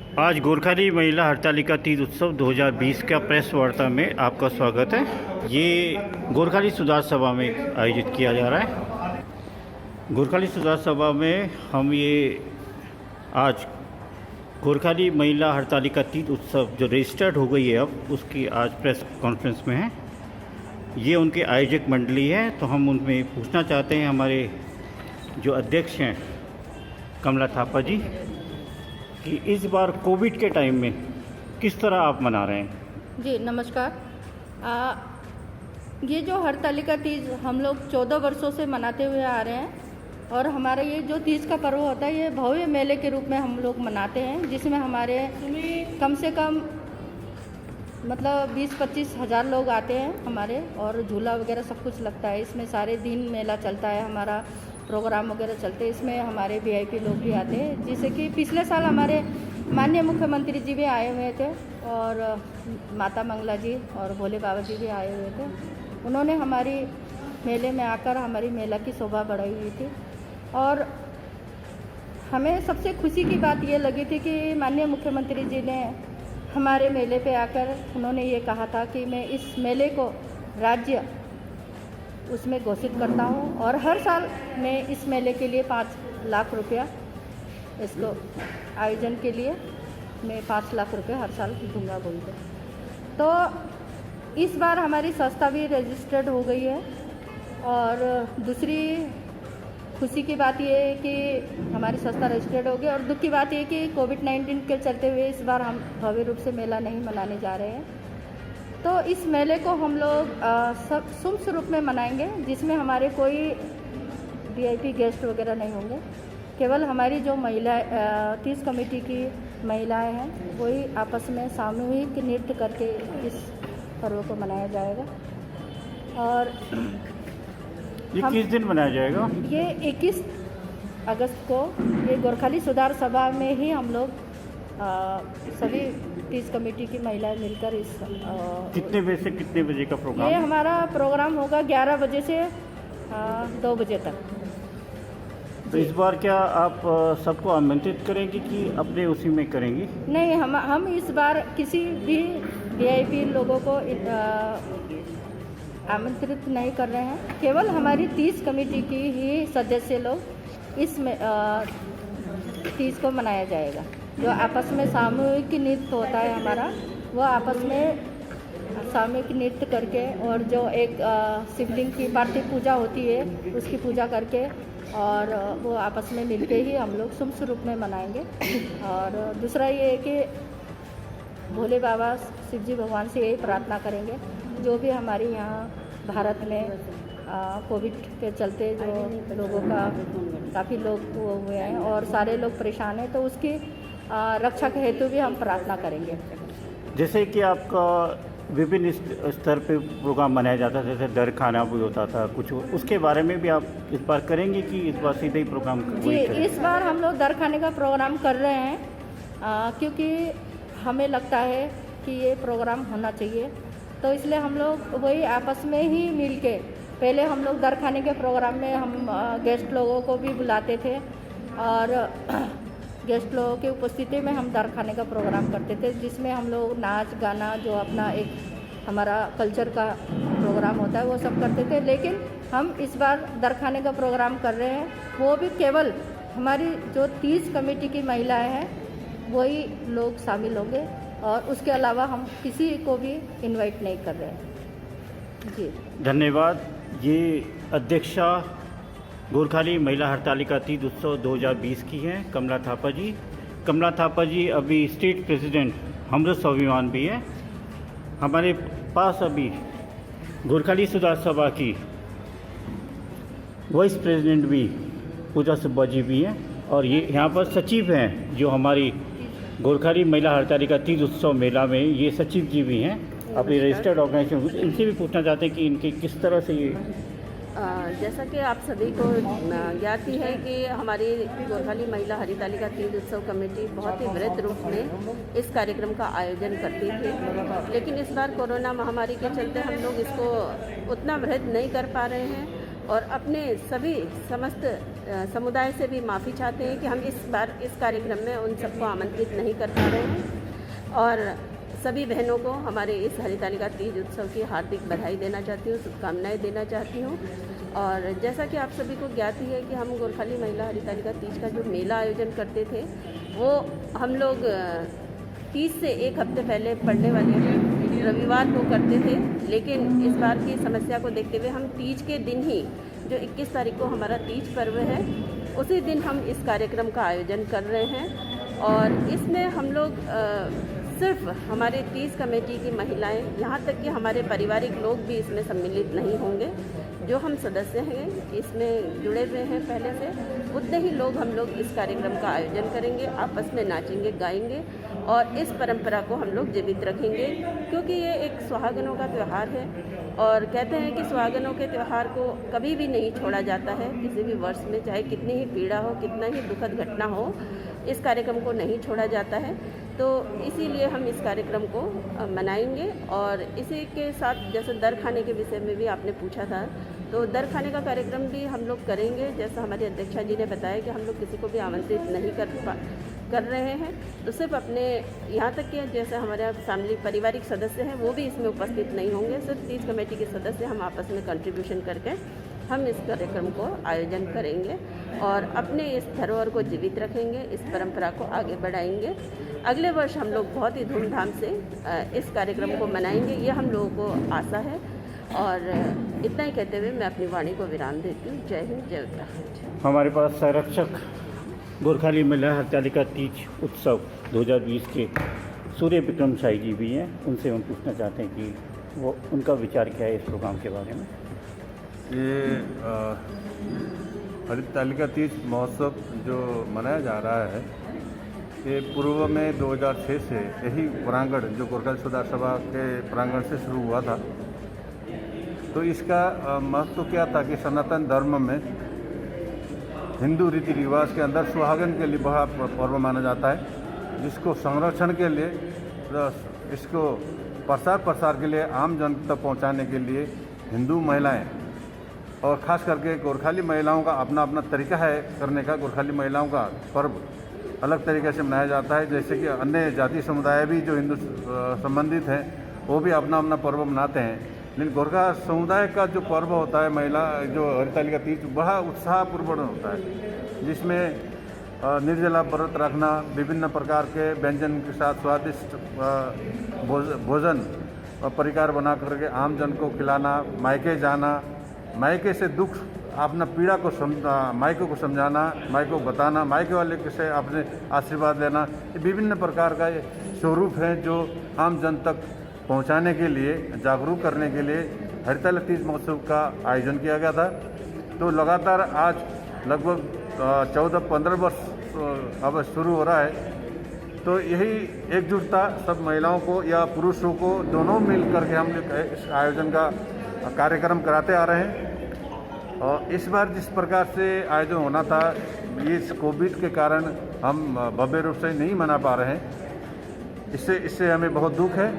आज गोरखाली महिला हड़तालिका तीज उत्सव 2020 का प्रेस वार्ता में आपका स्वागत है। ये गोरखाली सुधार सभा में आयोजित किया जा रहा है। गोरखाली सुधार सभा में हम ये आज गोरखाली महिला हड़तालिका तीज उत्सव जो रजिस्टर्ड हो गई है अब उसकी आज प्रेस कॉन्फ्रेंस में है। ये उनके आयोजक मंडली है, तो हम उनमें पूछना चाहते हैं हमारे जो अध्यक्ष हैं कमला थापा जी कि इस बार कोविड के टाइम में किस तरह आप मना रहे हैं। जी नमस्कार। ये जो हड़तालिका तीज हम लोग 14 वर्षों से मनाते हुए आ रहे हैं और हमारा ये जो तीज का पर्व होता है ये भव्य मेले के रूप में हम लोग मनाते हैं, जिसमें हमारे कम से कम मतलब 20-25 हज़ार लोग आते हैं हमारे, और झूला वगैरह सब कुछ लगता है। इसमें सारे दिन मेला चलता है, हमारा प्रोग्राम वगैरह चलते हैं। इसमें हमारे वीआईपी लोग भी आते हैं, जैसे कि पिछले साल हमारे माननीय मुख्यमंत्री जी भी आए हुए थे और माता मंगला जी और भोले बाबा जी भी आए हुए थे। उन्होंने हमारी मेले में आकर हमारी मेला की शोभा बढ़ाई हुई थी और हमें सबसे खुशी की बात ये लगी थी कि माननीय मुख्यमंत्री जी ने हमारे मेले पे आकर उन्होंने ये कहा था कि मैं इस मेले को राज्य उसमें घोषित करता हूँ और हर साल मैं इस मेले के लिए 5 लाख रुपया इसको आयोजन के लिए मैं 5 लाख रुपये हर साल दूंगा बोलते। तो इस बार हमारी संस्था भी रजिस्टर्ड हो गई है और दूसरी खुशी की बात ये है कि हमारी संस्था रजिस्टर्ड हो गई और दुख की बात ये है कि कोविड-19 के चलते हुए इस बार हम भव्य रूप से मेला नहीं मनाने जा रहे हैं। तो इस मेले को हम लोग सब सुम्स रूप में मनाएंगे, जिसमें हमारे कोई वीआईपी गेस्ट वगैरह नहीं होंगे। केवल हमारी जो महिला 30 कमेटी की महिलाएं हैं वही आपस में सामूहिक नृत्य करके इस पर्व को मनाया जाएगा। और ये किस दिन मनाया जाएगा? ये 21 अगस्त को ये गोरखाली सुधार सभा में ही हम लोग सभी 30 कमेटी की महिलाएं मिलकर इस कितने बजे से कितने बजे का प्रोग्राम? ये हमारा प्रोग्राम होगा 11 बजे से 2 बजे तक। तो इस बार क्या आप सबको आमंत्रित करेंगे कि अपने उसी में करेंगी? नहीं, हम इस बार किसी भी वीआईपी लोगों को आमंत्रित नहीं कर रहे हैं। केवल हमारी 30 कमेटी की ही सदस्य लोग इसमें तीज को मनाया जाएगा। जो आपस में सामूहिक नृत्य होता है हमारा, वो आपस में सामूहिक नृत्य करके और जो एक शिवलिंग की पार्थिव पूजा होती है उसकी पूजा करके और वो आपस में मिलके ही हम लोग सुम्स रूप में मनाएंगे। और दूसरा ये है कि भोले बाबा शिव जी भगवान से यही प्रार्थना करेंगे, जो भी हमारे यहाँ भारत में कोविड के चलते जो लोगों का काफ़ी लोग वो हुए हैं और सारे लोग परेशान हैं, तो उसकी रक्षा के हेतु भी हम प्रार्थना करेंगे। जैसे कि आपका विभिन्न स्तर पे प्रोग्राम मनाया जाता था, जैसे दर खाना भी होता था कुछ, उसके बारे में भी आप इस बार करेंगे कि इस बार सीधे ही प्रोग्राम जी, इस बार हम लोग दर खाने का प्रोग्राम कर रहे हैं क्योंकि हमें लगता है कि ये प्रोग्राम होना चाहिए। तो इसलिए हम लोग वही आपस में ही मिल के पहले हम लोग दर खाने के प्रोग्राम में हम गेस्ट लोगों को भी बुलाते थे और गेस्ट लोगों की उपस्थिति में हम दर खाने का प्रोग्राम करते थे, जिसमें हम लोग नाच गाना जो अपना एक हमारा कल्चर का प्रोग्राम होता है वो सब करते थे। लेकिन हम इस बार दर खाने का प्रोग्राम कर रहे हैं, वो भी केवल हमारी जो 30 कमेटी की महिलाएं हैं वही लोग शामिल होंगे और उसके अलावा हम किसी को भी इनवाइट नहीं कर रहे हैं। जी धन्यवाद। ये अध्यक्षा गोरखाली महिला हड़तालिका तीज उत्सव 2020 की हैं कमला थापा जी। कमला थापा जी अभी स्टेट प्रेसिडेंट हमरो स्वाभिमान भी है। हमारे पास अभी गोरखाली सुधार सभा की वाइस प्रेसिडेंट भी पूजा सुब्बा जी भी हैं और ये यहाँ पर सचिव हैं जो हमारी गोरखाली महिला हड़तालिका तीज उत्सव मेला में ये सचिव जी भी हैं अपनी रजिस्टर्ड ऑर्गेनाइजेशन। इनसे भी पूछना चाहते हैं कि इनके किस तरह से ये जैसा कि आप सभी को ज्ञात ही है कि हमारी गोरखाली महिला हरितालिका तीज उत्सव कमेटी बहुत ही वृहद रूप में इस कार्यक्रम का आयोजन करती थी, लेकिन इस बार कोरोना महामारी के चलते हम लोग इसको उतना वृहद नहीं कर पा रहे हैं और अपने सभी समस्त समुदाय से भी माफ़ी चाहते हैं कि हम इस बार इस कार्यक्रम में उन सबको आमंत्रित नहीं कर पा रहे हैं। और सभी बहनों को हमारे इस हरितालिका तीज उत्सव की हार्दिक बधाई देना चाहती हूँ, शुभकामनाएं देना चाहती हूँ। और जैसा कि आप सभी को ज्ञात ही है कि हम गोरखाली महिला हरितालिका तीज का जो मेला आयोजन करते थे वो हम लोग तीज से एक हफ्ते पहले पड़ने वाले रविवार को करते थे, लेकिन इस बार की समस्या को देखते हुए हम तीज के दिन ही, जो 21 तारीख को हमारा तीज पर्व है, उसी दिन हम इस कार्यक्रम का आयोजन कर रहे हैं। और इसमें हम लोग सिर्फ हमारे तीज कमेटी की महिलाएं, यहाँ तक कि हमारे पारिवारिक लोग भी इसमें सम्मिलित नहीं होंगे। जो हम सदस्य हैं इसमें जुड़े हुए हैं पहले से, उतने ही लोग हम लोग इस कार्यक्रम का आयोजन करेंगे, आपस में नाचेंगे गाएंगे और इस परंपरा को हम लोग जीवित रखेंगे, क्योंकि ये एक सुहागनों का त्यौहार है। और कहते हैं कि सुहागनों के त्यौहार को कभी भी नहीं छोड़ा जाता है, किसी भी वर्ष में चाहे कितनी ही पीड़ा हो, कितना ही दुखद घटना हो, इस कार्यक्रम को नहीं छोड़ा जाता है। तो इसीलिए हम इस कार्यक्रम को मनाएंगे। और इसी के साथ जैसे दर खाने के विषय में भी आपने पूछा था, तो दर खाने का कार्यक्रम भी हम लोग करेंगे। जैसा हमारे अध्यक्षा जी ने बताया कि हम लोग किसी को भी आमंत्रित नहीं कर रहे हैं, तो सिर्फ अपने यहाँ तक कि जैसे हमारे फैमिली पारिवारिक सदस्य हैं वो भी इसमें उपस्थित नहीं होंगे, सिर्फ तीज कमेटी के सदस्य हम आपस में कंट्रीब्यूशन करके हम इस कार्यक्रम को आयोजन करेंगे और अपने इस धरोहर को जीवित रखेंगे, इस परंपरा को आगे बढ़ाएंगे। अगले वर्ष हम लोग बहुत ही धूमधाम से इस कार्यक्रम को मनाएंगे, ये हम लोगों को आशा है। और इतना ही कहते हुए मैं अपनी वाणी को विराम देती हूँ। जय हिंद, जय उत्तराखंड। हमारे पास संरक्षक गोरखाली महिला हरितालिका तीज उत्सव 2020 के सूर्य विक्रम शाही जी भी हैं, उनसे हम पूछना चाहते हैं कि वो उनका विचार क्या है इस प्रोग्राम के बारे में। ये हरितालिका तीज महोत्सव जो मनाया जा रहा है, ये पूर्व में 2006 से यही प्रांगण जो गोरखाली सुधार सभा के प्रांगण से शुरू हुआ था। तो इसका महत्व क्या था कि सनातन धर्म में हिंदू रीति रिवाज के अंदर सुहागन के लिए बड़ा पर्व माना जाता है, जिसको संरक्षण के लिए, इसको प्रसार के लिए, आम जन तक पहुंचाने के लिए हिंदू महिलाएं और ख़ास करके गोरखाली महिलाओं का अपना अपना तरीका है करने का। गोरखाली महिलाओं का पर्व अलग तरीके से मनाया जाता है, जैसे कि अन्य जाति समुदाय भी जो हिंदू संबंधित हैं वो भी अपना अपना पर्व मनाते हैं। लेकिन गोरखा समुदाय का जो पर्व होता है महिला जो हरितालिका तीज, बड़ा उत्साहपूर्ण होता है, जिसमें निर्जला व्रत रखना, विभिन्न प्रकार के व्यंजन के साथ स्वादिष्ट भोजन और परिकार बना करके आम जन को खिलाना, मायके जाना, मायके से दुख अपना पीड़ा को मायके को समझाना, मायके को बताना, मायके वाले से अपने आशीर्वाद लेना, ये विभिन्न प्रकार का स्वरूप है जो आम जन तक पहुंचाने के लिए, जागरूक करने के लिए हरितालिका तीज महोत्सव का आयोजन किया गया था। तो लगातार आज लगभग 14-15 वर्ष अब शुरू हो रहा है। तो यही एकजुटता सब महिलाओं को या पुरुषों को दोनों मिल करके हम इस आयोजन का कार्यक्रम कराते आ रहे हैं। और इस बार जिस प्रकार से आयोजन होना था, इस कोविड के कारण हम भव्य रूप से नहीं मना पा रहे हैं, इससे हमें बहुत दुख है।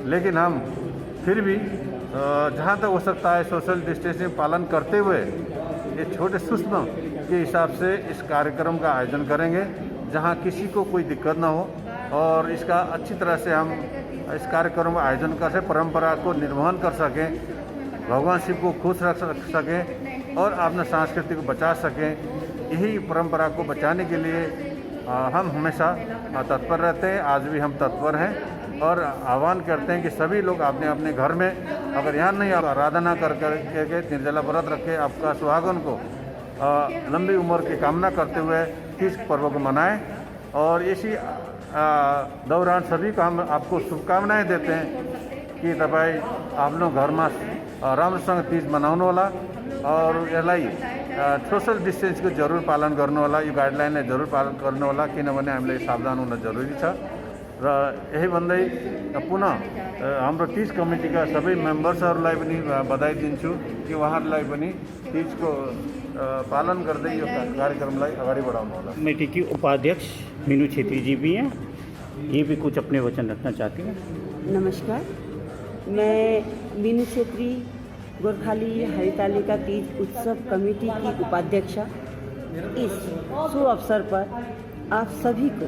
लेकिन हम फिर भी जहाँ तक हो सकता है सोशल डिस्टेंसिंग पालन करते हुए ये छोटे सूक्ष्म के हिसाब से इस कार्यक्रम का आयोजन करेंगे, जहाँ किसी को कोई दिक्कत ना हो और इसका अच्छी तरह से हम इस कार्यक्रम का आयोजन कर सकें, परंपरा को निर्वहन कर सकें, भगवान शिव को खुश रख सकें और अपना संस्कृति को बचा सकें। यही परंपरा को बचाने के लिए हम हमेशा तत्पर रहते हैं, आज भी हम तत्पर हैं और आह्वान करते हैं कि सभी लोग अपने अपने घर में, अगर यहाँ नहीं आराधना कर करके निर्जला व्रत रखे, आपका सुहागन को लंबी उम्र की कामना करते हुए तीज पर्व को मनाएं। और इसी दौरान सभी को हम आपको शुभकामनाएं देते हैं कि तपाईँ आफ्नो घरमा राम्रोसँग तीज मनाउनु होला और यसलाई सोशल डिस्टेन्सको जरुर पालन गर्नु होला, यो गाइडलाइनलाई जरुर पालन गर्नु होला, किनभने हामीले सावधान हुन जरुरी छ। र यही भन्दै पुनः हाम्रो तीज कमिटीका सबै मेम्बर्सहरूलाई पनि बधाई दिन्छु कि उहाँहरूलाई पनि तीजको पालन गर्दै यो कार्यक्रमलाई अगाडि बढाउनु होला। कमेटी की उपाध्यक्ष मीनू छेत्री जी भी हैं, ये भी कुछ अपने वचन रखना चाहती हैं। नमस्कार, मैं मीनू छेत्री गोरखाली हरितालिका तीज उत्सव कमेटी की उपाध्यक्षा। इस शुभ अवसर पर आप सभी को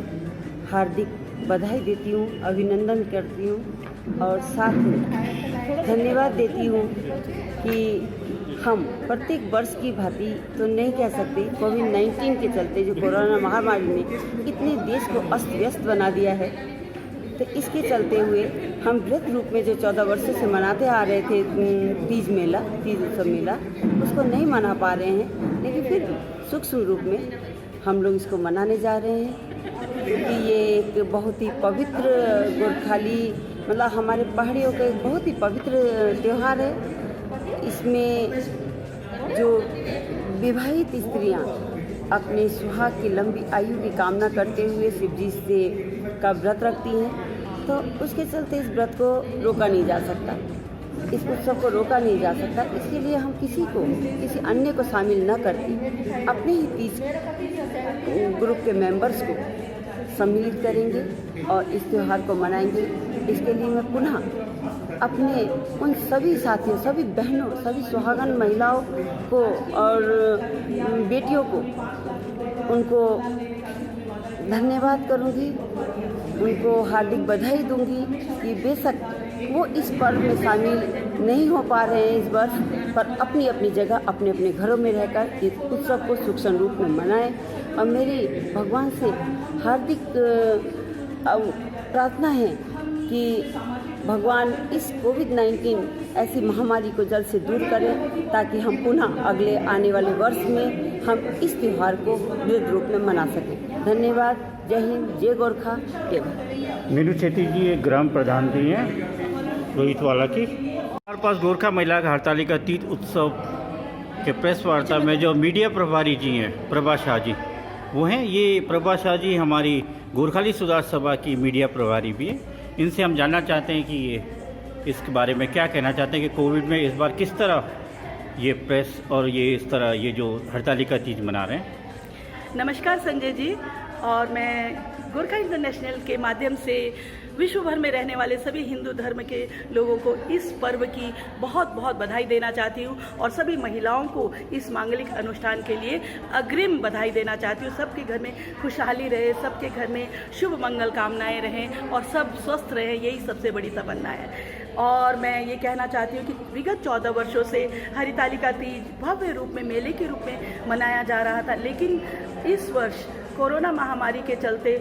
हार्दिक बधाई देती हूँ, अभिनंदन करती हूँ और साथ में धन्यवाद देती हूँ कि हम प्रत्येक वर्ष की भांति तो नहीं कह सकते, कोविड-19 के चलते जो कोरोना महामारी ने इतने देश को अस्त व्यस्त बना दिया है, तो इसके चलते हुए हम वृहद रूप में जो 14 वर्षों से मनाते आ रहे थे तीज उत्सव मेला, उसको नहीं मना पा रहे हैं, लेकिन फिर सूक्ष्म रूप में हम लोग इसको मनाने जा रहे हैं क्योंकि ये एक बहुत ही पवित्र गोरखाली मतलब हमारे पहाड़ियों का एक बहुत ही पवित्र त्यौहार है। इसमें जो विवाहित स्त्रियां अपने सुहाग की लंबी आयु की कामना करते हुए शिव जी से का व्रत रखती हैं, तो उसके चलते इस व्रत को रोका नहीं जा सकता, इस उत्सव को रोका नहीं जा सकता। इसके लिए हम किसी अन्य को शामिल न करके अपने ही तीज ग्रुप के मेंबर्स को सम्मिलित करेंगे और इस त्यौहार को मनाएंगे। इसके लिए मैं पुनः अपने उन सभी साथियों, सभी बहनों, सभी सुहागन महिलाओं को और बेटियों को उनको धन्यवाद करूंगी, उनको हार्दिक बधाई दूंगी कि बेशक वो इस पर्व में शामिल नहीं हो पा रहे हैं इस वर्ष, पर अपनी अपनी जगह अपने अपने घरों में रहकर इस उत्सव को सूक्ष्म रूप में मनाएं। और मेरी भगवान से हार्दिक प्रार्थना है कि भगवान इस कोविड-19 ऐसी महामारी को जल्द से दूर करें, ताकि हम पुनः अगले आने वाले वर्ष में हम इस त्यौहार को वृहद रूप में मना सकें। धन्यवाद। जय हिंद, जय गोरखा, जय भारत। मीनू छेत्री जी एक ग्राम प्रधान भी हैं रोहितवाला की। हमारे पास गोरखा महिला हड़तालिका तीज उत्सव के प्रेस वार्ता में जो मीडिया प्रभारी जी हैं प्रभा शाह जी, वो हैं। ये प्रभा शाह जी हमारी गोरखाली सुधार सभा की मीडिया प्रभारी भी है। इनसे हम जानना चाहते हैं कि ये इसके बारे में क्या कहना चाहते हैं कि कोविड में इस बार किस तरह ये प्रेस और ये इस तरह ये जो हड़तालिका तीज मना रहे हैं। नमस्कार संजय जी, और मैं गोरखा इंटरनेशनल के माध्यम से विश्व भर में रहने वाले सभी हिंदू धर्म के लोगों को इस पर्व की बहुत बहुत बधाई देना चाहती हूँ और सभी महिलाओं को इस मांगलिक अनुष्ठान के लिए अग्रिम बधाई देना चाहती हूँ। सबके घर में खुशहाली रहे, सबके घर में शुभ मंगल कामनाएं रहें और सब स्वस्थ रहें, यही सबसे बड़ी तमन्ना है। और मैं ये कहना चाहती हूँ कि विगत 14 वर्षों से हरितालिका तीज भव्य रूप में मेले के रूप में मनाया जा रहा था, लेकिन इस वर्ष कोरोना महामारी के चलते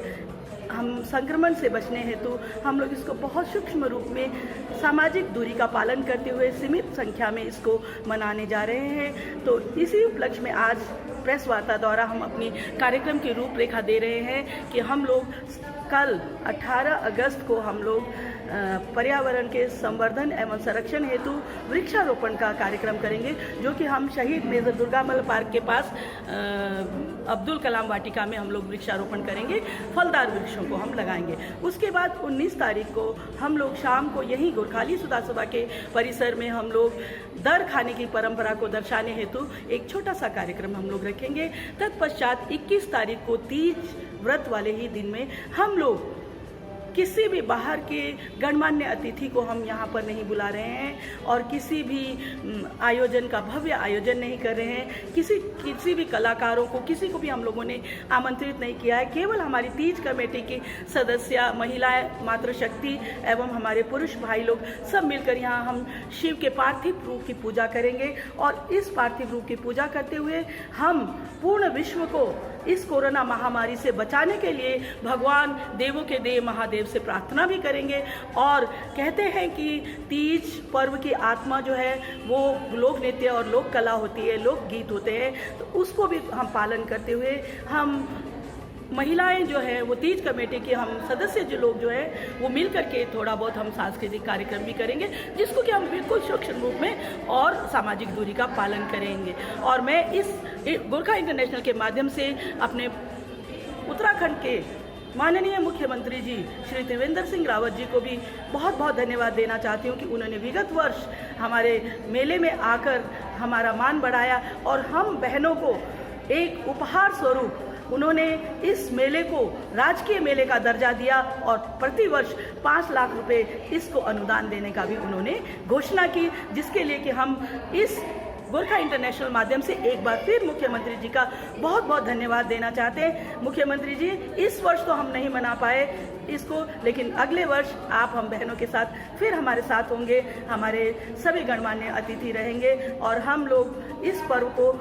हम संक्रमण से बचने हेतु हम लोग इसको बहुत सूक्ष्म रूप में सामाजिक दूरी का पालन करते हुए सीमित संख्या में इसको मनाने जा रहे हैं। तो इसी उपलक्ष्य में आज प्रेस वार्ता द्वारा हम अपनी कार्यक्रम की रूपरेखा दे रहे हैं कि हम लोग कल 18 अगस्त को हम लोग पर्यावरण के संवर्धन एवं संरक्षण हेतु वृक्षारोपण का कार्यक्रम करेंगे, जो कि हम शहीद मेजर दुर्गामल पार्क के पास अब्दुल कलाम वाटिका में हम लोग वृक्षारोपण करेंगे, फलदार वृक्षों को हम लगाएंगे। उसके बाद 19 तारीख को हम लोग शाम को यहीं गोरखाली सुधार सभा के परिसर में हम लोग दर खाने की परंपरा को दर्शाने हेतु एक छोटा सा कार्यक्रम हम लोग रखेंगे। तत्पश्चात 21 तारीख को तीज व्रत वाले ही दिन में हम लोग किसी भी बाहर के गणमान्य अतिथि को हम यहाँ पर नहीं बुला रहे हैं और किसी भी आयोजन का भव्य आयोजन नहीं कर रहे हैं। किसी भी कलाकारों को, किसी को भी हम लोगों ने आमंत्रित नहीं किया है। केवल हमारी तीज कमेटी की सदस्य, महिलाएं, मातृशक्ति एवं हमारे पुरुष भाई लोग सब मिलकर यहाँ हम शिव के पार्थिव रूप की पूजा करेंगे और इस पार्थिव रूप की पूजा करते हुए हम पूर्ण विश्व को इस कोरोना महामारी से बचाने के लिए भगवान देवों के देव महादेव से प्रार्थना भी करेंगे। और कहते हैं कि तीज पर्व की आत्मा जो है वो लोक नृत्य और लोक कला होती है, लोक गीत होते हैं, तो उसको भी हम पालन करते हुए हम महिलाएं जो है वो तीज कमेटी के हम सदस्य जो लोग जो है वो मिल करके थोड़ा बहुत हम सांस्कृतिक कार्यक्रम भी करेंगे, जिसको कि हम बिल्कुल सूक्ष्म रूप में और सामाजिक दूरी का पालन करेंगे। और मैं इस गोरखा इंटरनेशनल के माध्यम से अपने उत्तराखंड के माननीय मुख्यमंत्री जी श्री त्रिवेंद्र सिंह रावत जी को भी बहुत बहुत धन्यवाद देना चाहती हूँ कि उन्होंने विगत वर्ष हमारे मेले में आकर हमारा मान बढ़ाया और हम बहनों को एक उपहार स्वरूप उन्होंने इस मेले को राजकीय मेले का दर्जा दिया और प्रतिवर्ष 5 लाख रुपए इसको अनुदान देने का भी उन्होंने घोषणा की, जिसके लिए कि हम इस गोरखा इंटरनेशनल माध्यम से एक बार फिर मुख्यमंत्री जी का बहुत बहुत धन्यवाद देना चाहते हैं। मुख्यमंत्री जी, इस वर्ष तो हम नहीं मना पाए इसको, लेकिन अगले वर्ष आप हम बहनों के साथ फिर हमारे साथ होंगे, हमारे सभी गणमान्य अतिथि रहेंगे और हम लोग इस पर्व को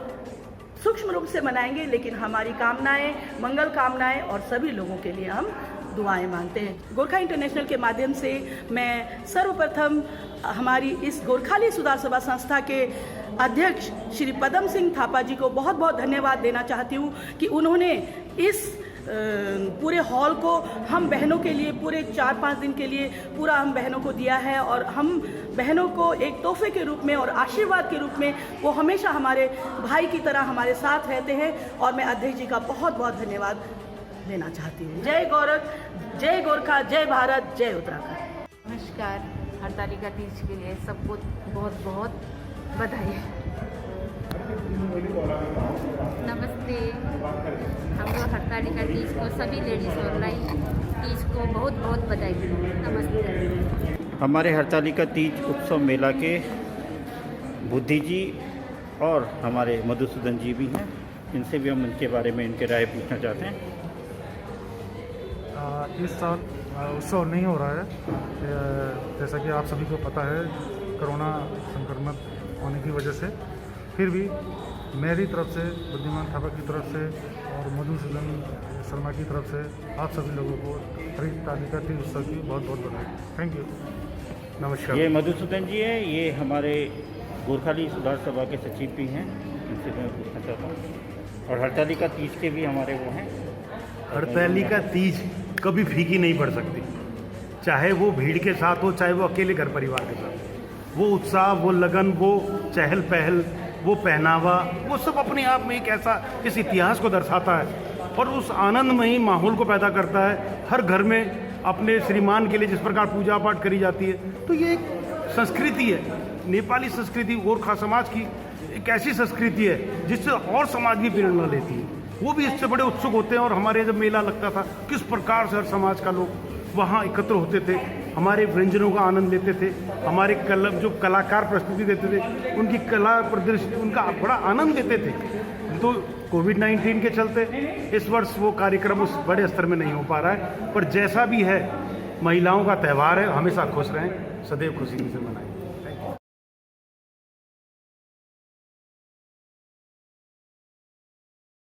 सूक्ष्म रूप से मनाएंगे, लेकिन हमारी कामनाएं, मंगल कामनाएं और सभी लोगों के लिए हम दुआएं मांगते हैं। गोरखा इंटरनेशनल के माध्यम से मैं सर्वप्रथम हमारी इस गोरखाली सुधार सभा संस्था के अध्यक्ष श्री पदम सिंह थापा जी को बहुत बहुत धन्यवाद देना चाहती हूँ कि उन्होंने इस पूरे हॉल को हम बहनों के लिए पूरे 4-5 दिन के लिए पूरा हम बहनों को दिया है और हम बहनों को एक तोहफे के रूप में और आशीर्वाद के रूप में वो हमेशा हमारे भाई की तरह हमारे साथ रहते हैं और मैं अध्यक्ष जी का बहुत बहुत धन्यवाद देना चाहती हूँ। जय गोरख, जय गोरखा, जय भारत, जय उत्तराखंड। नमस्कार। हरतालिका तीज के लिए सबको बहुत बहुत बधाई। नमस्ते। हम लोग हरतालिका तीज को सभी लेडीज़ ऑनलाइन तीज को बहुत बहुत बधाई। नमस्ते। हमारे हरतालिका तीज उत्सव मेला के बुद्धि जी और हमारे मधुसूदन जी भी हैं, इनसे भी हम इनके बारे में इनके राय पूछना चाहते हैं। इस साल उत्सव नहीं हो रहा है, जैसा कि आप सभी को पता है कोरोना संक्रमित होने की वजह से। फिर भी मेरी तरफ से, बुद्धिमान थापा की तरफ से और मधुसूदन शर्मा की तरफ से आप सभी लोगों को हरतालिका तीज उत्सव की बहुत बहुत बधाई। Thank you. नमस्कार। ये मधुसूदन जी हैं, ये हमारे गोरखाली सुधार सभा के सचिव भी हैं, इनसे मैं पूछना चाहता हूँ। और हरतालिका तीज के भी हमारे वो हैं। हरतालिका तीज कभी फीकी नहीं पड़ सकती, चाहे वो भीड़ के साथ हो, चाहे वो अकेले घर परिवार के साथ। वो उत्साह, वो लगन, वो चहल पहल, वो पहनावा, वो सब अपने आप में एक ऐसा इस इतिहास को दर्शाता है और उस आनंदमयी माहौल को पैदा करता है। हर घर में अपने श्रीमान के लिए जिस प्रकार पूजा पाठ करी जाती है, तो ये एक संस्कृति है, नेपाली संस्कृति, गोरखा समाज की एक ऐसी संस्कृति है जिससे और समाज भी प्रेरणा लेती है। वो भी इससे बड़े उत्सुक होते हैं। और हमारे जब मेला लगता था, किस प्रकार से हर समाज का लोग वहाँ एकत्र होते थे, हमारे व्यंजनों का आनंद लेते थे, हमारे जो कलाकार प्रस्तुति देते थे उनकी कला प्रदर्शन, उनका बड़ा आनंद लेते थे। तो कोविड-19 के चलते इस वर्ष वो कार्यक्रम उस बड़े स्तर में नहीं हो पा रहा है, पर जैसा भी है महिलाओं का त्यौहार है, हमेशा खुश रहें, सदैव खुशी से मनाएं।